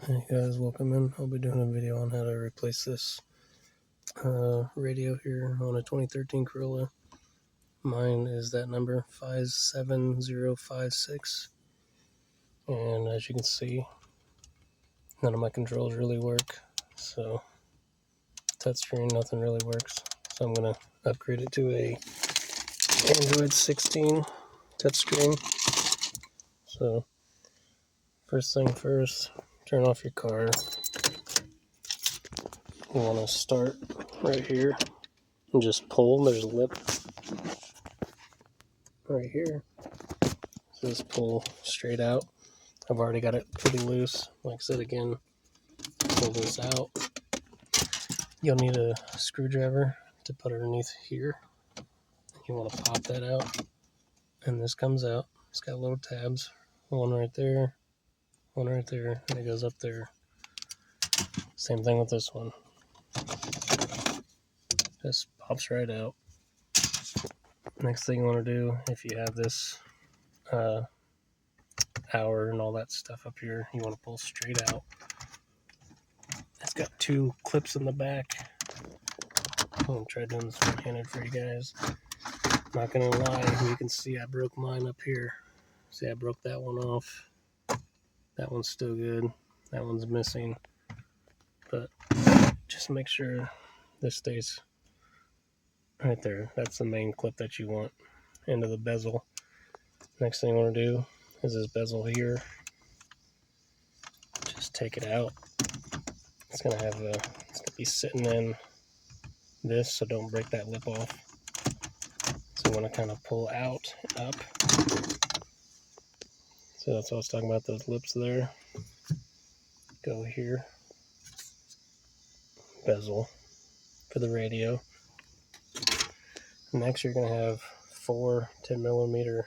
Hey guys, welcome in. I'll be doing a video on how to replace this radio here on a 2013 Corolla. Mine is that number 57056, and as you can see, none of my controls really work. So touchscreen, nothing really works. So I'm gonna upgrade it to a Android 16 touchscreen. So first thing first, turn off your car. You want to start right here and just pull. There's a lip right here. So just pull straight out. I've already got it pretty loose. Like I said again, pull this out. You'll need a screwdriver to put underneath here. You want to pop that out, and this comes out. It's got little tabs. One right there, and it goes up there. Same thing with this one. Just pops right out. Next thing you want to do, if you have this hour and all that stuff up here, you want to pull straight out. It's got two clips in the back. I'm going to try doing this one-handed for you guys. Not going to lie, you can see I broke mine up here. See, I broke that one off. That one's still good. That one's missing. But just make sure this stays right there. That's the main clip that you want into the bezel. Next thing you want to do is this bezel here. Just take it out. It's going to be sitting in this, so don't break that lip off. So you want to kind of pull out and up. So that's what I was talking about, those lips there. Go here. Bezel for the radio. Next you're going to have 4 10mm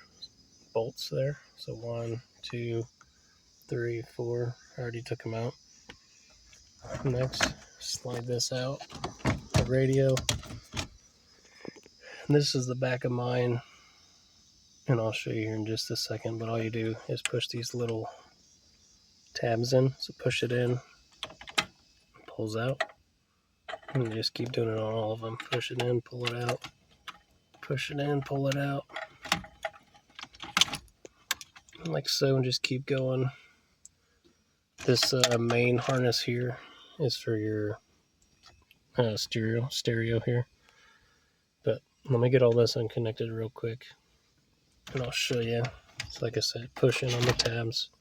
bolts there. So 1, 2, 3, 4. I already took them out. Next, slide this out. The radio. And this is the back of mine, and I'll show you here in just a second, but all you do is push these little tabs in. So push it in, pulls out, and you just keep doing it on all of them. Push it in, pull it out, push it in, pull it out, like so, and just keep going. This main harness here is for your stereo here. But let me get all this unconnected real quick, and I'll show you. So like I said, push in on the tabs.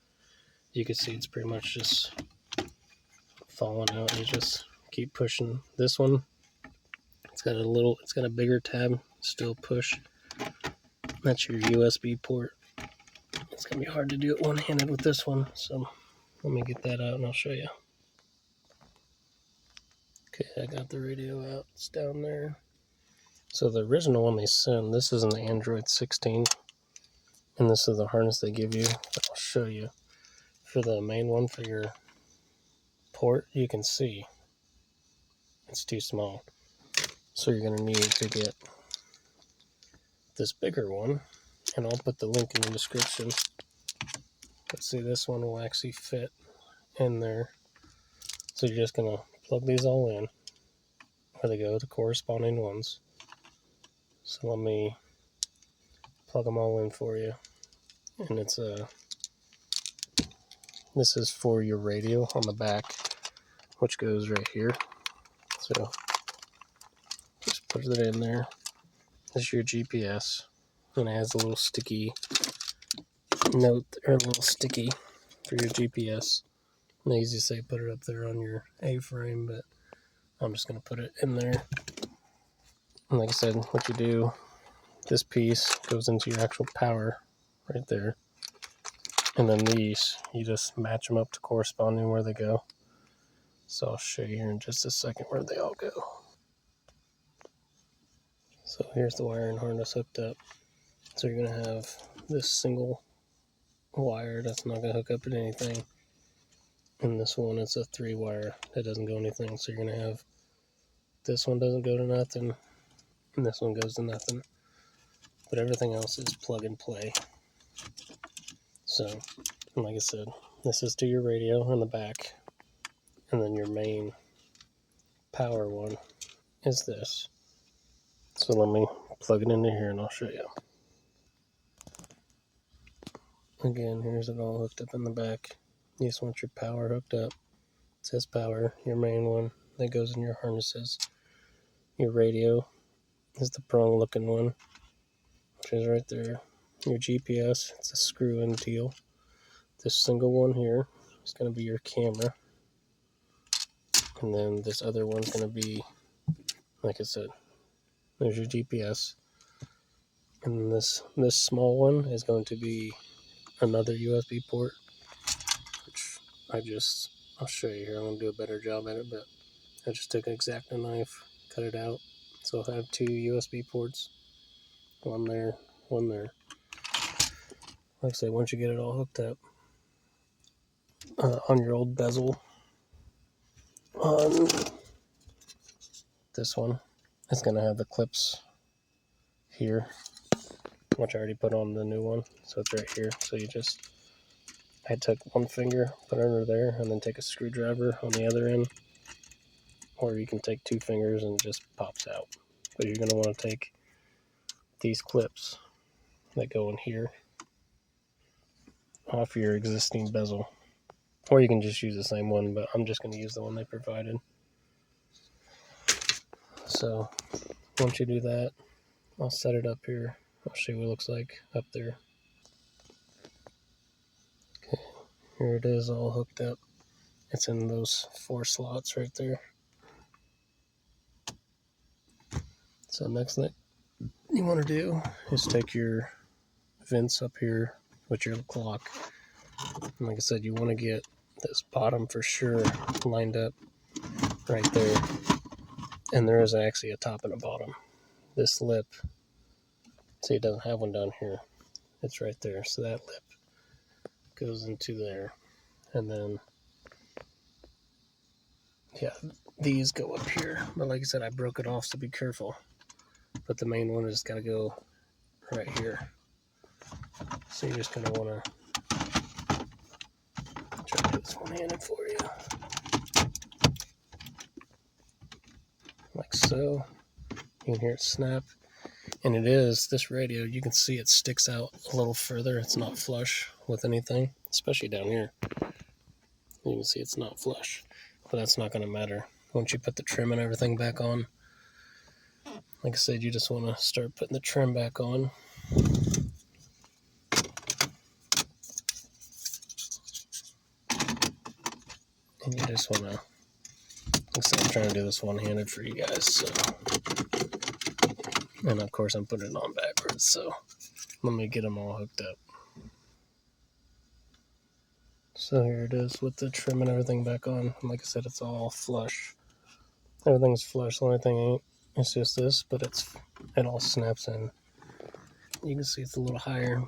You can see it's pretty much just falling out. You just keep pushing. This one, it's got a bigger tab. Still push. That's your USB port. It's gonna be hard to do it one-handed with this one, so let me get that out and I'll show you. Okay, I got the radio out. It's down there. So the original one they sent, this is an Android 16, and this is the harness they give you. But I'll show you. For the main one for your port, you can see it's too small. So you're going to need to get this bigger one, and I'll put the link in the description. But see, this one will actually fit in there. So you're just going to plug these all in where they go, the corresponding ones. So let me plug them all in for you. And it's this is for your radio on the back, which goes right here. So just put it in there. This is your GPS, and it has a little sticky note, or a little sticky for your GPS. And they usually say put it up there on your A-frame, but I'm just going to put it in there. And like I said, what you do, this piece goes into your actual power right there. And then these, you just match them up to corresponding where they go. So I'll show you here in just a second where they all go. So here's the wiring harness hooked up. So you're going to have this single wire that's not going to hook up to anything. And this one is a 3-wire that doesn't go anything. So you're going to have this one doesn't go to nothing, and this one goes to nothing. But everything else is plug and play. So, like I said, this is to your radio in the back. and then your main power one is this. So let me plug it into here and I'll show you. Again, here's it all hooked up in the back. You just want your power hooked up. It says power, your main one that goes in your harnesses. Your radio is the prong looking one, which is right there. Your GPS, it's a screw in deal. This single one here is going to be your camera. And then this other one's going to be, like I said, there's your GPS. And this small one is going to be another USB port, which I'll show you here. I'm going to do a better job at it, but I just took an X-Acto knife, cut it out. So I'll have two USB ports, one there, one there. Like I said, once you get it all hooked up, on your old bezel, on this one, it's going to have the clips here, which I already put on the new one. So it's right here. So I took one finger, put it under there, and then take a screwdriver on the other end. Or you can take two fingers and it just pops out. But you're going to want to take these clips that go in here off your existing bezel. Or you can just use the same one, but I'm just going to use the one they provided. So once you do that, I'll set it up here. I'll show you what it looks like up there. Okay, here it is all hooked up. It's in those 4 slots right there. So next thing you want to do is take your vents up here with your clock. And like I said, you want to get this bottom for sure lined up right there. And there is actually a top and a bottom. This lip, see, it doesn't have one down here. It's right there. So that lip goes into there. And then, yeah, these go up here. But like I said, I broke it off, so be careful. But the main one has got to go right here. So you're just going to want to try to do this one-handed for you. Like so. You can hear it snap. And it is, this radio, you can see it sticks out a little further. It's not flush with anything, especially down here. You can see it's not flush. But that's not going to matter. Once you put the trim and everything back on, like I said, you just want to start putting the trim back on. And you just want to, like I said, I'm trying to do this one-handed for you guys, so. And of course I'm putting it on backwards, so let me get them all hooked up. So here it is with the trim and everything back on. Like I said, it's all flush. Everything's flush. The only thing ain't, it's just this, but it all snaps in. You can see it's a little higher.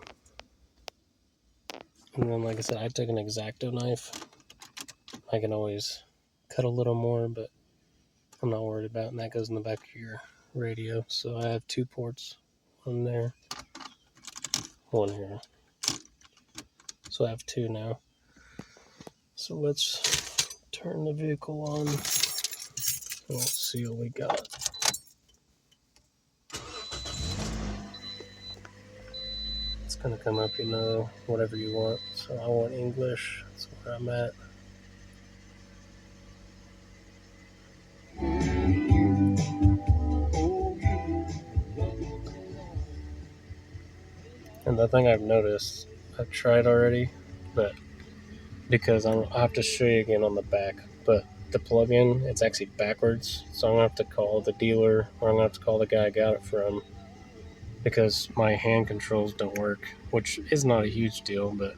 And then, like I said, I took an X-Acto knife. I can always cut a little more, but I'm not worried about it. And that goes in the back of your radio. So I have 2 ports, one there, one here. So I have 2 now. So let's turn the vehicle on and let's see what we got. It's gonna come up, whatever you want. So I want English, that's where I'm at. And the thing I've noticed, I've tried already, but because I'll have to show you again on the back, but the plug-in, it's actually backwards, so I'm going to have to call the dealer, or I'm going to have to call the guy I got it from, because my hand controls don't work, which is not a huge deal, but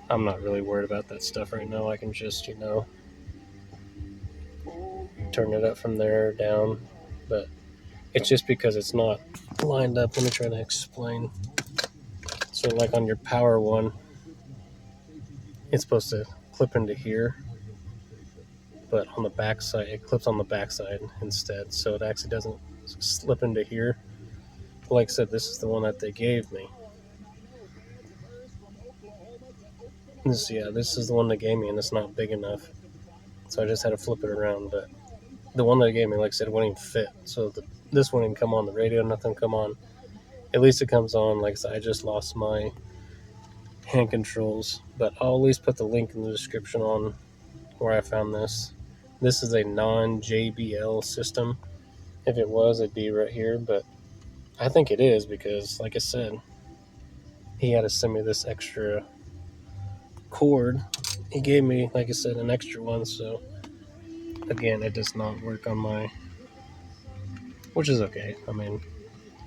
I'm not really worried about that stuff right now. I can just, turn it up from there down, but it's just because it's not lined up. Let me try to explain. So like on your power one, it's supposed to clip into here, but on the back side, it clips on the back side instead, so it actually doesn't slip into here. Like I said, this is the one that they gave me. This is the one they gave me, and it's not big enough. so I just had to flip it around. But the one that gave me, like I said, wouldn't even fit. So this wouldn't even come on the radio, nothing come on. At least it comes on. Like I said, I just lost my hand controls, but I'll at least put the link in the description on where I found this. This is a non-JBL system. If it was, it'd be right here, but I think it is because, like I said, he had to send me this extra cord. He gave me, like I said, an extra one, so again, it does not work on my, which is okay. I mean,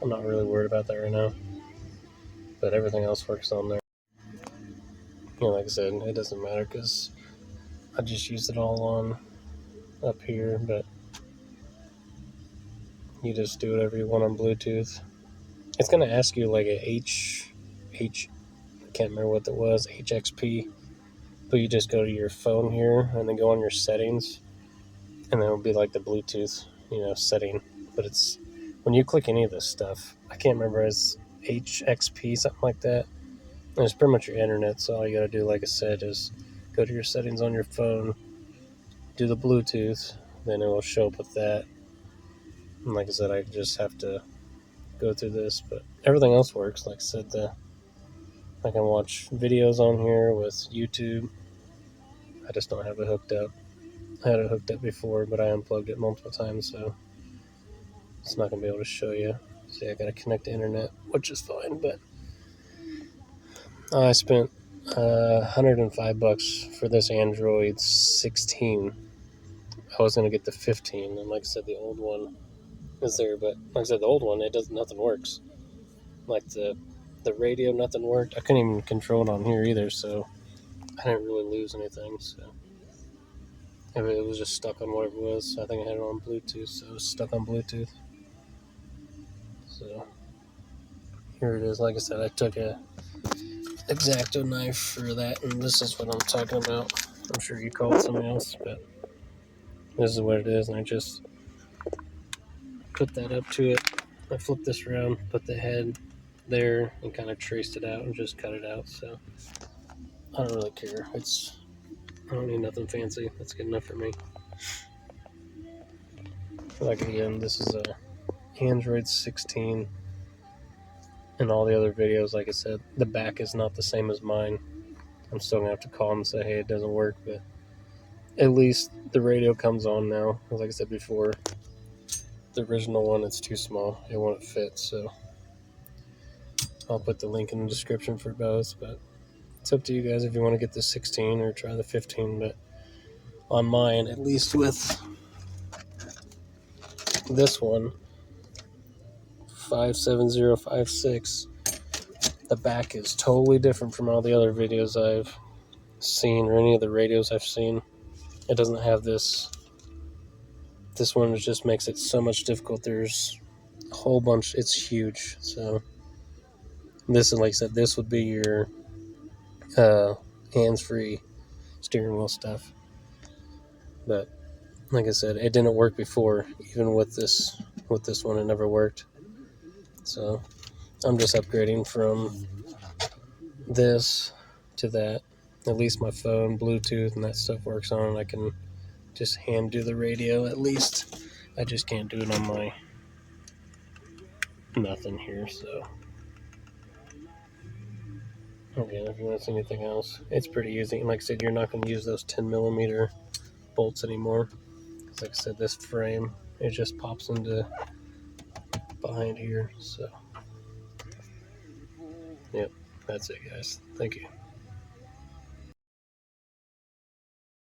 I'm not really worried about that right now, but everything else works on there. You know, like I said, it doesn't matter because I just used it all on up here, but you just do whatever you want on Bluetooth. It's going to ask you like a I can't remember what that was, HXP, but you just go to your phone here and then go on your settings, and then it'll be like the Bluetooth, setting. But it's, when you click any of this stuff, I can't remember, it's HXP, something like that. And it's pretty much your internet, so all you got to do, like I said, is go to your settings on your phone, do the Bluetooth, then it will show up with that. And like I said, I just have to go through this, but everything else works. Like I said, I can watch videos on here with YouTube. I just don't have it hooked up. I had it hooked up before, but I unplugged it multiple times, so it's not going to be able to show you. See, I got to connect to internet, which is fine, but I spent $105 for this Android 16. I was going to get the 15, and like I said, the old one is there, but like I said, the old one, nothing works. Like the radio, nothing worked. I couldn't even control it on here either, so I didn't really lose anything. So it was just stuck on whatever it was. I think I had it on Bluetooth, so it was stuck on Bluetooth. So here it is. Like I said, I took a X-Acto knife for that, and this is what I'm talking about. I'm sure you call it something else, but this is what it is, and I just put that up to it. I flipped this around, put the head there, and kind of traced it out and just cut it out. So I don't really care. I don't need nothing fancy. That's good enough for me. Like again, this is a Android 16, and all the other videos, like I said, the back is not the same as mine. I'm still gonna have to call them and say, hey, it doesn't work, but at least the radio comes on now. Like I said before, the original one, it's too small. It won't fit, so I'll put the link in the description for both, but it's up to you guys if you want to get the 16 or try the 15, but on mine, at least with this one, 57056, the back is totally different from all the other videos I've seen or any of the radios I've seen. It doesn't have this. This one just makes it so much difficult. There's a whole bunch. It's huge. So this is, like I said, this would be your hands-free steering wheel stuff. But like I said, it didn't work before. Even with this one, it never worked. So I'm just upgrading from this to that. At least my phone, Bluetooth, and that stuff works on. I can just hand do the radio at least. I just can't do it on my nothing here. So again, if you want to see anything else, it's pretty easy. And like I said, you're not going to use those 10mm bolts anymore. Because like I said, this frame, it just pops into behind here. So yep, that's it, guys. Thank you.